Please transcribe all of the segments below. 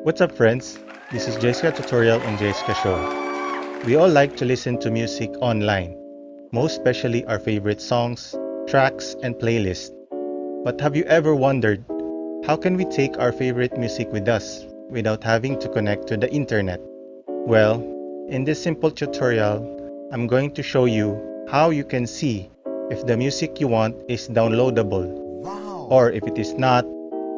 What's up, friends? This is JIESCA tutorial on JIESCA show. We all like to listen to music online, most especially our favorite songs, tracks, and playlists. But have you ever wondered, how can we take our favorite music with us without having to connect to the internet? Well, in this simple tutorial, I'm going to show you how you can see if the music you want is downloadable. Wow. Or if it is not,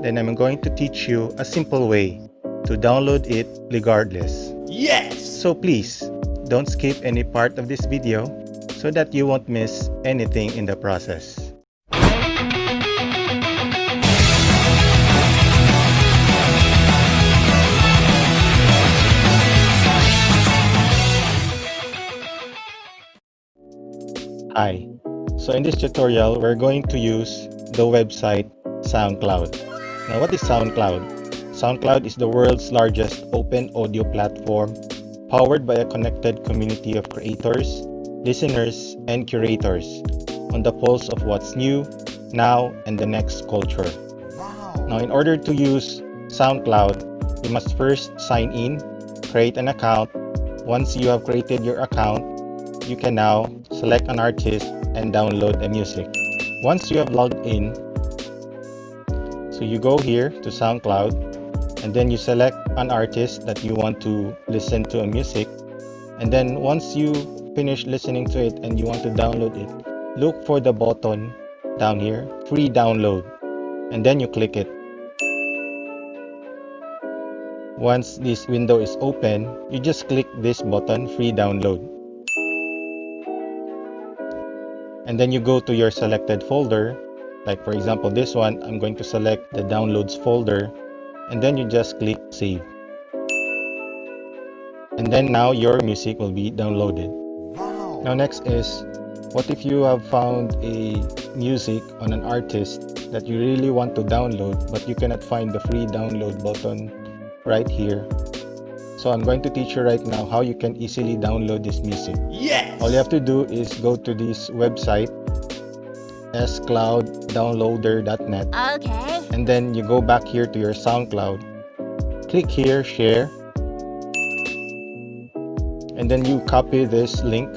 then I'm going to teach you a simple way to download it regardless. Yes! So please, don't skip any part of this video so that you won't miss anything in the process. Hi, so in this tutorial, we're going to use the website Soundcloud. Now, what is Soundcloud? Soundcloud is the world's largest open audio platform powered by a connected community of creators, listeners, and curators on the pulse of what's new, now, and the next culture. Wow. Now, in order to use SoundCloud, you must first sign in, create an account. Once you have created your account, you can now select an artist and download the music. Once you have logged in, so you go here to SoundCloud and then you select an artist that you want to listen to a music, and then once you finish listening to it and you want to download it, look for the button down here, free download, and then you click it. Once this window is open, you just click this button, free download. And then you go to your selected folder, like for example this one, I'm going to select the downloads folder, and then you just click save. And then now your music will be downloaded. Wow. Now next is, what if you have found a music on an artist that you really want to download but you cannot find the free download button right here? So I'm going to teach you right now how you can easily download this music. Yes! All you have to do is go to this website, sclouddownloader.net. Okay. And then you go back here to your SoundCloud. Click here, share. And then you copy this link.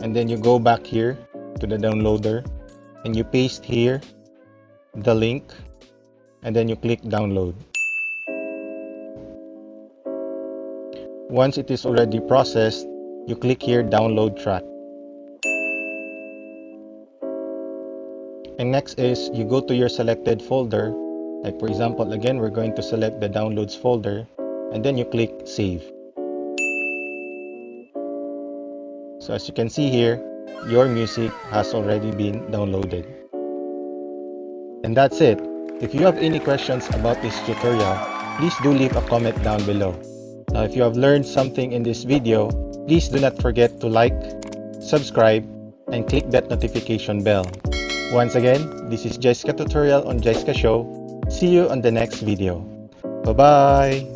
And then you go back here to the downloader. And you paste here the link. And then you click download. Once it is already processed, you click here download track. And next is you go to your selected folder. Like for example, again, we're going to select the downloads folder, and then you click save. So as you can see here, your music has already been downloaded. And that's it. If you have any questions about this tutorial, please do leave a comment down below. Now, if you have learned something in this video, please do not forget to like, subscribe, and click that notification bell. Once again, this is JIESCA tutorial on JIESCA show. See you on the next video. Bye-bye!